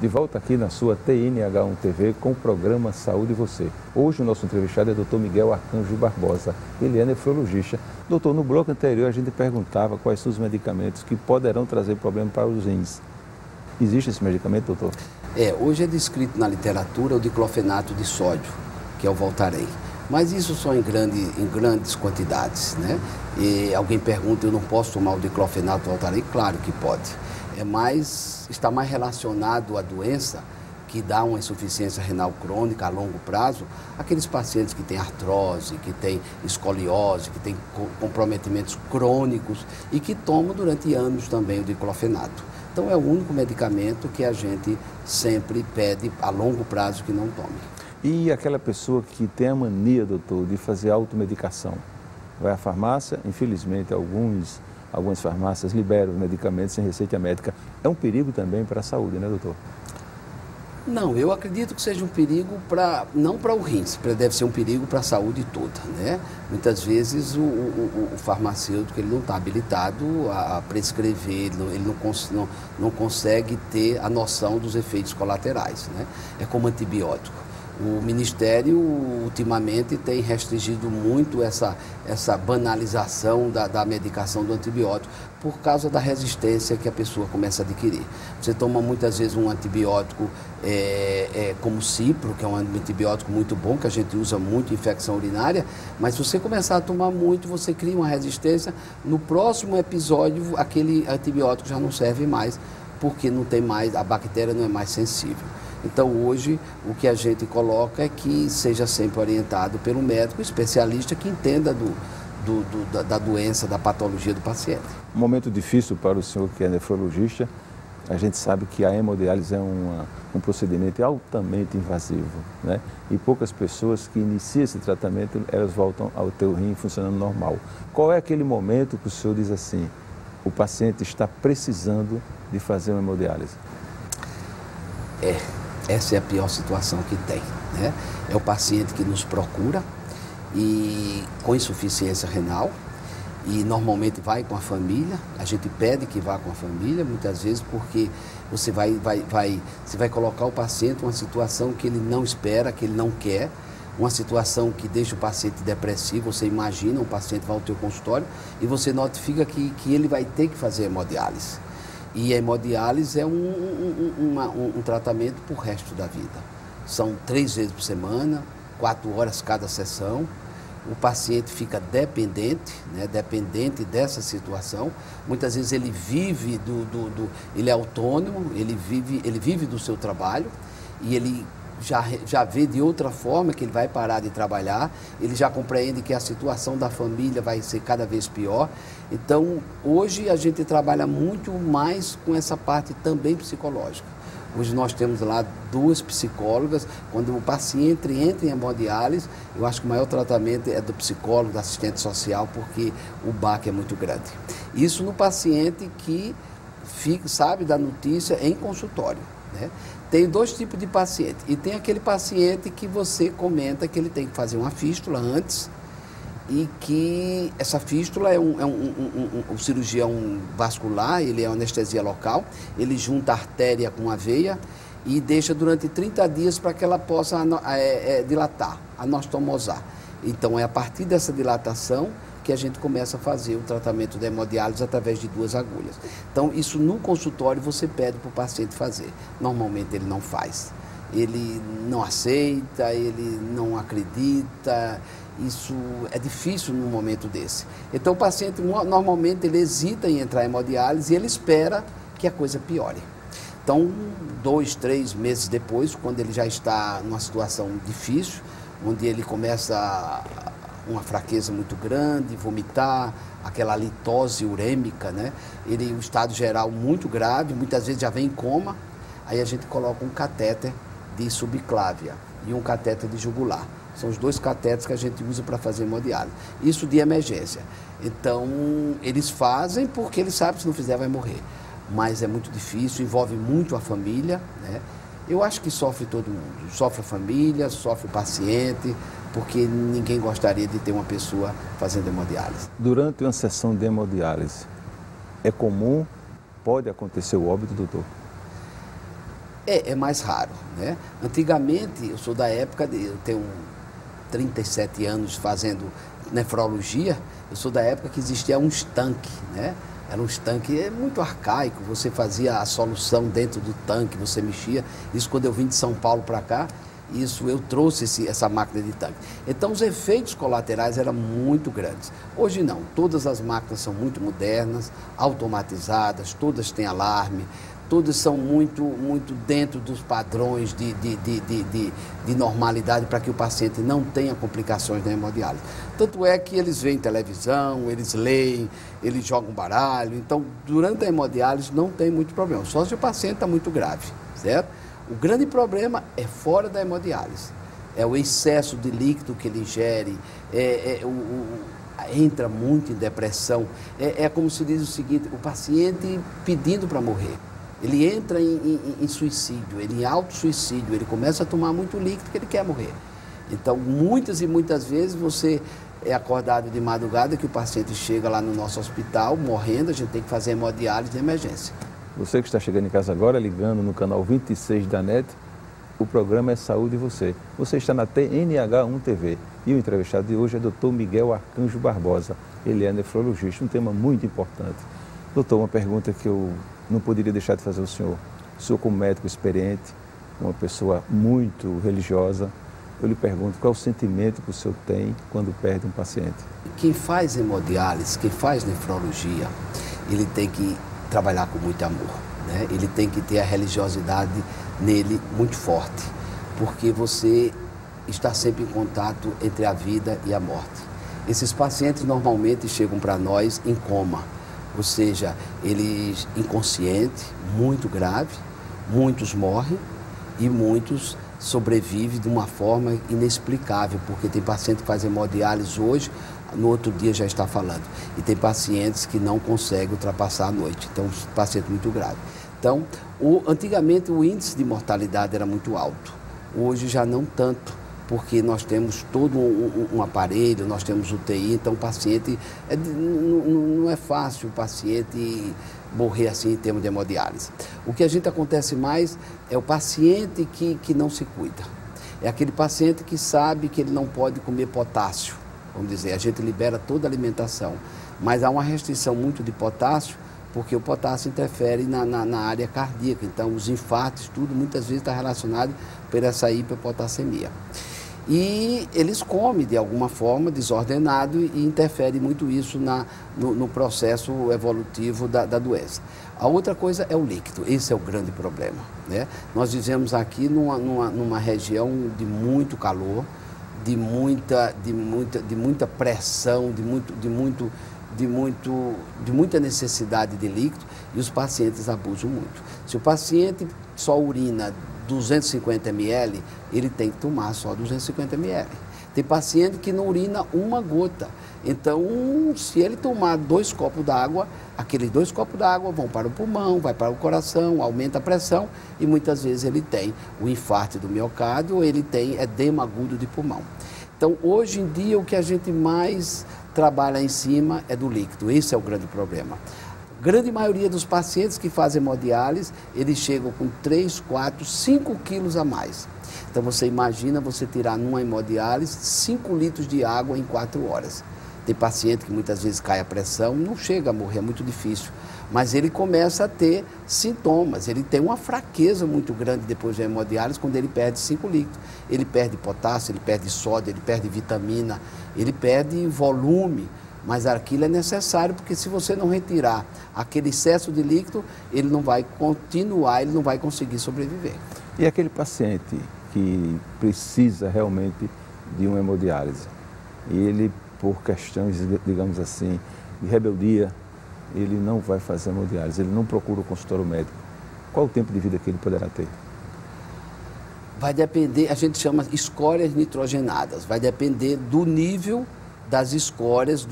De volta aqui na sua TNH1 TV com o programa Saúde e Você. Hoje o nosso entrevistado é o Dr. Miguel Arcanjo Barbosa. Ele é nefrologista. Doutor, no bloco anterior a gente perguntava quais são os medicamentos que poderão trazer problema para os rins. Existe esse medicamento, doutor? Hoje é descrito na literatura o diclofenato de sódio, que é o Voltaren. Mas isso só em grandes quantidades, né? E alguém pergunta, eu não posso tomar o diclofenato Voltaren? Claro que pode. Está mais relacionado à doença que dá uma insuficiência renal crônica a longo prazo, aqueles pacientes que têm artrose, que têm escoliose, que têm comprometimentos crônicos e que tomam durante anos também o diclofenato. Então é o único medicamento que a gente sempre pede a longo prazo que não tome. E aquela pessoa que tem a mania, doutor, de fazer automedicação? Vai à farmácia, infelizmente algumas farmácias liberam medicamentos sem receita médica. É um perigo também para a saúde, né, doutor? Não, eu acredito que seja um perigo não para o rins, deve ser um perigo para a saúde toda, né? Muitas vezes o farmacêutico ele não está habilitado a prescrever, ele não consegue ter a noção dos efeitos colaterais, né? É como antibiótico. O Ministério, ultimamente, tem restringido muito essa banalização da medicação do antibiótico por causa da resistência que a pessoa começa a adquirir. Você toma muitas vezes um antibiótico como o Cipro, que é um antibiótico muito bom, que a gente usa muito em infecção urinária, mas se você começar a tomar muito, você cria uma resistência. No próximo episódio, aquele antibiótico já não serve mais, porque não tem mais, a bactéria não é mais sensível. Então, hoje, o que a gente coloca é que seja sempre orientado pelo médico especialista que entenda da doença, da patologia do paciente. Um momento difícil para o senhor que é nefrologista. A gente sabe que a hemodiálise é um procedimento altamente invasivo, né? E poucas pessoas que iniciam esse tratamento, elas voltam ao teu rim funcionando normal. Qual é aquele momento que o senhor diz assim, o paciente está precisando de fazer uma hemodiálise? Essa é a pior situação que tem, né? É o paciente que nos procura e com insuficiência renal e normalmente vai com a família. A gente pede que vá com a família, muitas vezes porque você vai colocar o paciente em uma situação que ele não espera, que ele não quer, uma situação que deixa o paciente depressivo. Você imagina, um paciente vai ao teu consultório e você notifica que ele vai ter que fazer hemodiálise. E a hemodiálise é um tratamento para o resto da vida. São 3 vezes por semana, 4 horas cada sessão. O paciente fica dependente, né, dependente dessa situação. Muitas vezes ele vive ele é autônomo, ele vive do seu trabalho e ele já vê de outra forma que ele vai parar de trabalhar, ele já compreende que a situação da família vai ser cada vez pior. Então, hoje a gente trabalha muito mais com essa parte também psicológica. Hoje nós temos lá 2 psicólogas. Quando o paciente entra em hemodiálise, eu acho que o maior tratamento é do psicólogo, do assistente social, porque o baque é muito grande. Isso no paciente que sabe da notícia em consultório, né? Tem 2 tipos de paciente, e tem aquele paciente que você comenta que ele tem que fazer uma fístula antes, e que essa fístula é um cirurgião vascular, ele é uma anestesia local, ele junta a artéria com a veia e deixa durante 30 dias para que ela possa dilatar, anastomosar. Então é a partir dessa dilatação que a gente começa a fazer o tratamento da hemodiálise através de 2 agulhas. Então, isso no consultório você pede para o paciente fazer. Normalmente ele não faz. Ele não aceita, ele não acredita. Isso é difícil num momento desse. Então, o paciente normalmente ele hesita em entrar em hemodiálise e ele espera que a coisa piore. Então, 2, 3 meses depois, quando ele já está numa situação difícil, onde ele começa uma fraqueza muito grande, vomitar, aquela litose urêmica, né? O estado geral muito grave, muitas vezes já vem em coma, aí a gente coloca um catéter de subclávia e um catéter de jugular. São os 2 catéteres que a gente usa para fazer hemodiálise. Isso de emergência. Então, eles fazem porque eles sabem que se não fizer vai morrer. Mas é muito difícil, envolve muito a família, né? Eu acho que sofre todo mundo. Sofre a família, sofre o paciente, porque ninguém gostaria de ter uma pessoa fazendo hemodiálise. Durante uma sessão de hemodiálise, é comum, pode acontecer o óbito, doutor? É mais raro, né? Antigamente, eu sou da época, eu tenho 37 anos fazendo nefrologia, eu sou da época que existia um estanque, né? Era um estanque muito arcaico, você fazia a solução dentro do tanque, você mexia. Isso quando eu vim de São Paulo para cá, eu trouxe essa máquina de tanque. Então os efeitos colaterais eram muito grandes. Hoje não, todas as máquinas são muito modernas, automatizadas, todas têm alarme, todas são muito dentro dos padrões de normalidade para que o paciente não tenha complicações da hemodiálise. Tanto é que eles veem televisão, eles leem, eles jogam baralho. Então, durante a hemodiálise não tem muito problema, só se o paciente está muito grave, certo? O grande problema é fora da hemodiálise. É o excesso de líquido que ele ingere, entra muito em depressão. É como se diz o seguinte, o paciente pedindo para morrer. Ele entra em suicídio, em auto-suicídio, ele começa a tomar muito líquido porque ele quer morrer. Então, muitas e muitas vezes você é acordado de madrugada que o paciente chega lá no nosso hospital morrendo, a gente tem que fazer hemodiálise de emergência. Você que está chegando em casa agora, ligando no canal 26 da NET, o programa é Saúde e Você. Você está na TNH1 TV e o entrevistado de hoje é Dr. Miguel Arcanjo Barbosa. Ele é nefrologista, um tema muito importante. Doutor, uma pergunta que eu não poderia deixar de fazer ao senhor. O senhor como médico experiente, uma pessoa muito religiosa, eu lhe pergunto qual é o sentimento que o senhor tem quando perde um paciente? Quem faz hemodiálise, quem faz nefrologia, ele tem que trabalhar com muito amor, né? Ele tem que ter a religiosidade nele muito forte, porque você está sempre em contato entre a vida e a morte. Esses pacientes normalmente chegam para nós em coma, ou seja, eles inconscientes, muito grave, muitos morrem e muitos sobrevivem de uma forma inexplicável, porque tem paciente que faz hemodiálise hoje, no outro dia já está falando. E tem pacientes que não conseguem ultrapassar a noite, então paciente muito grave. Então, antigamente o índice de mortalidade era muito alto, hoje já não tanto, porque nós temos todo um aparelho, nós temos UTI, então o paciente, não é fácil o paciente morrer assim em termos de hemodiálise. O que a gente acontece mais é o paciente que não se cuida. É aquele paciente que sabe que ele não pode comer potássio, vamos dizer, a gente libera toda a alimentação, mas há uma restrição muito de potássio, porque o potássio interfere na área cardíaca, então os infartos, tudo muitas vezes está relacionado por essa hiperpotassemia. E eles comem de alguma forma desordenado e interfere muito isso no processo evolutivo da doença. A outra coisa é o líquido, esse é o grande problema, né? Nós vivemos aqui numa região de muito calor, de muita pressão, de muita necessidade de líquido e os pacientes abusam muito. Se o paciente só urina 250 ml, ele tem que tomar só 250 ml. Tem paciente que não urina uma gota. Então, se ele tomar 2 copos d'água, aqueles 2 copos d'água vão para o pulmão, vai para o coração, aumenta a pressão e muitas vezes ele tem o infarto do miocárdio ou ele tem edema agudo de pulmão. Então, hoje em dia, o que a gente mais trabalha em cima é do líquido. Esse é o grande problema. A grande maioria dos pacientes que fazem hemodiálise, eles chegam com 3, 4, 5 quilos a mais. Então você imagina você tirar numa hemodiálise 5 litros de água em 4 horas. Tem paciente que muitas vezes cai a pressão, não chega a morrer, é muito difícil. Mas ele começa a ter sintomas, ele tem uma fraqueza muito grande depois da hemodiálise quando ele perde 5 litros. Ele perde potássio, ele perde sódio, ele perde vitamina, ele perde volume. Mas aquilo é necessário, porque se você não retirar aquele excesso de líquido, ele não vai continuar, ele não vai conseguir sobreviver. E aquele paciente que precisa realmente de uma hemodiálise, e ele, por questões, digamos assim, de rebeldia, ele não vai fazer hemodiálise, ele não procura o consultório médico, qual o tempo de vida que ele poderá ter? Vai depender, a gente chama escórias nitrogenadas, vai depender do nível das escórias,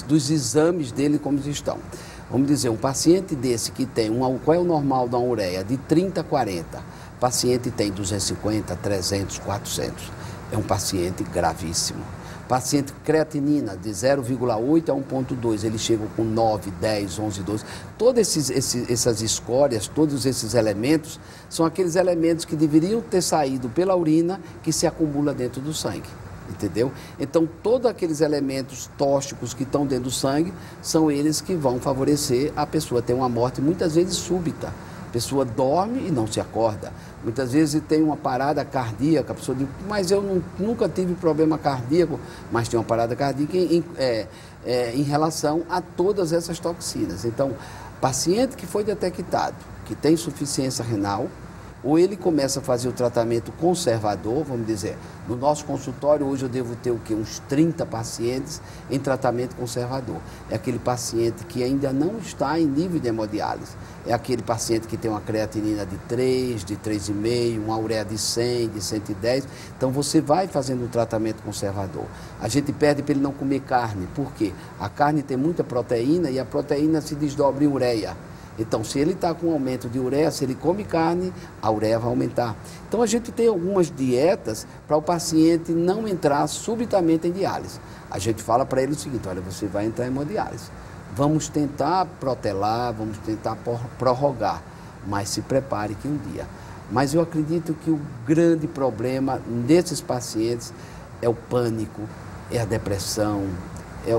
dos exames dele como estão. Vamos dizer, um paciente desse que tem, qual é o normal da ureia? De 30 a 40. O paciente tem 250, 300, 400. É um paciente gravíssimo. Paciente com creatinina de 0,8 a 1,2, ele chega com 9, 10, 11, 12. Todas essas escórias, todos esses elementos, são aqueles elementos que deveriam ter saído pela urina que se acumula dentro do sangue. Entendeu? Então, todos aqueles elementos tóxicos que estão dentro do sangue são eles que vão favorecer a pessoa ter uma morte muitas vezes súbita. A pessoa dorme e não se acorda. Muitas vezes tem uma parada cardíaca, a pessoa diz, mas eu nunca tive problema cardíaco, mas tem uma parada cardíaca em relação a todas essas toxinas. Então, paciente que foi detectado, que tem insuficiência renal, ou ele começa a fazer o tratamento conservador, vamos dizer, no nosso consultório hoje eu devo ter o quê? Uns 30 pacientes em tratamento conservador. É aquele paciente que ainda não está em nível de hemodiálise. É aquele paciente que tem uma creatinina de 3, de 3,5, uma ureia de 100, de 110. Então você vai fazendo um tratamento conservador. A gente pede para ele não comer carne. Por quê? A carne tem muita proteína e a proteína se desdobra em ureia. Então, se ele está com aumento de ureia, se ele come carne, a ureia vai aumentar. Então, a gente tem algumas dietas para o paciente não entrar subitamente em diálise. A gente fala para ele o seguinte, olha, você vai entrar em hemodiálise. Vamos tentar protelar, vamos tentar prorrogar, mas se prepare que um dia. Mas eu acredito que o grande problema desses pacientes é o pânico, é a depressão,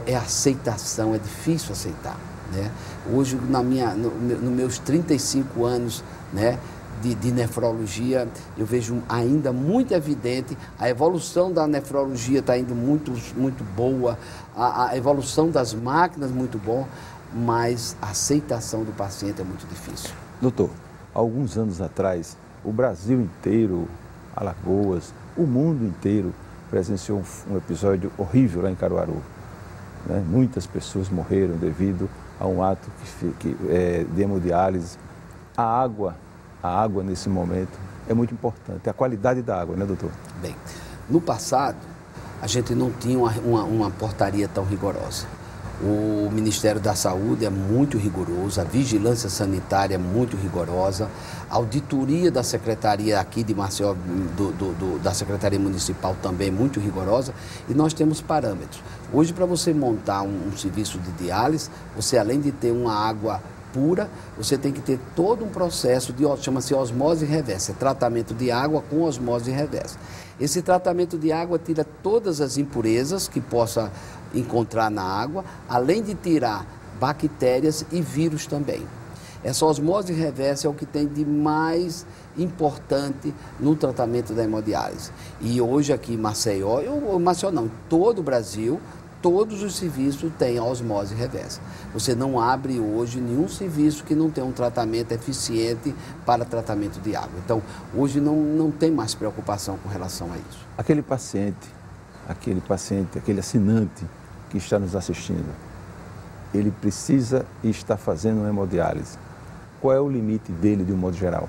é a aceitação, é difícil aceitar. Né? Hoje, nos meus 35 anos, né, de nefrologia, eu vejo ainda muito evidente, a evolução da nefrologia está indo muito, muito boa, a evolução das máquinas muito boa, mas a aceitação do paciente é muito difícil. Doutor, alguns anos atrás, o Brasil inteiro, Alagoas, o mundo inteiro presenciou um episódio horrível lá em Caruaru. Né? Muitas pessoas morreram devido a um ato de hemodiálise. A água nesse momento é muito importante, a qualidade da água, né, doutor? Bem, no passado, a gente não tinha uma portaria tão rigorosa. O Ministério da Saúde é muito rigoroso, a vigilância sanitária é muito rigorosa, a auditoria da Secretaria aqui de Maceió, da Secretaria Municipal também é muito rigorosa, e nós temos parâmetros. Hoje, para você montar um serviço de diálise, você além de ter uma água pura, você tem que ter todo um processo chama-se osmose reversa, tratamento de água com osmose reversa. Esse tratamento de água tira todas as impurezas que possa encontrar na água, além de tirar bactérias e vírus também. Essa osmose reversa é o que tem de mais importante no tratamento da hemodiálise. E hoje aqui em Maceió, em todo o Brasil, todos os serviços têm a osmose reversa. Você não abre hoje nenhum serviço que não tenha um tratamento eficiente para tratamento de água. Então, hoje não tem mais preocupação com relação a isso. Aquele paciente, aquele assinante que está nos assistindo, ele precisa e está fazendo uma hemodiálise. Qual é o limite dele de um modo geral?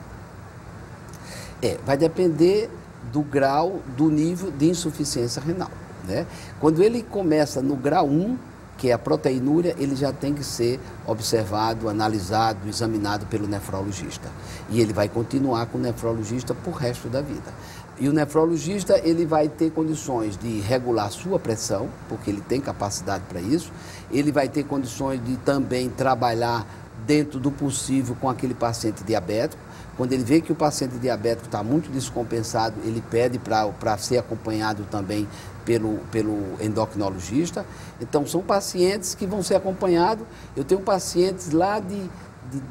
Vai depender do grau, do nível de insuficiência renal. Né? Quando ele começa no grau 1, que é a proteinúria, ele já tem que ser observado, analisado, examinado pelo nefrologista. E ele vai continuar com o nefrologista por resto da vida. E o nefrologista, ele vai ter condições de regular a sua pressão, porque ele tem capacidade para isso. Ele vai ter condições de também trabalhar dentro do possível com aquele paciente diabético. Quando ele vê que o paciente diabético está muito descompensado, ele pede para ser acompanhado também pelo endocrinologista. Então, são pacientes que vão ser acompanhados. Eu tenho pacientes lá de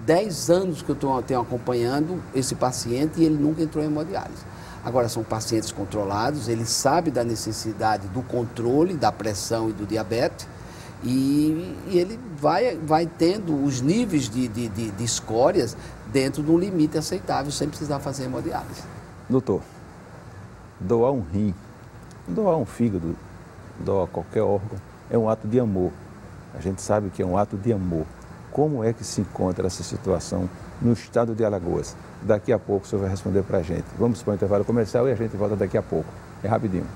10 anos que eu tenho acompanhando esse paciente e ele nunca entrou em hemodiálise. Agora, são pacientes controlados, ele sabe da necessidade do controle da pressão e do diabetes e ele vai tendo os níveis de escórias dentro de um limite aceitável, sem precisar fazer hemodiálise. Doutor, doar um rim, doar um fígado, doar qualquer órgão, é um ato de amor. A gente sabe que é um ato de amor. Como é que se encontra essa situação no estado de Alagoas? Daqui a pouco o senhor vai responder para a gente. Vamos para o intervalo comercial e a gente volta daqui a pouco. É rapidinho.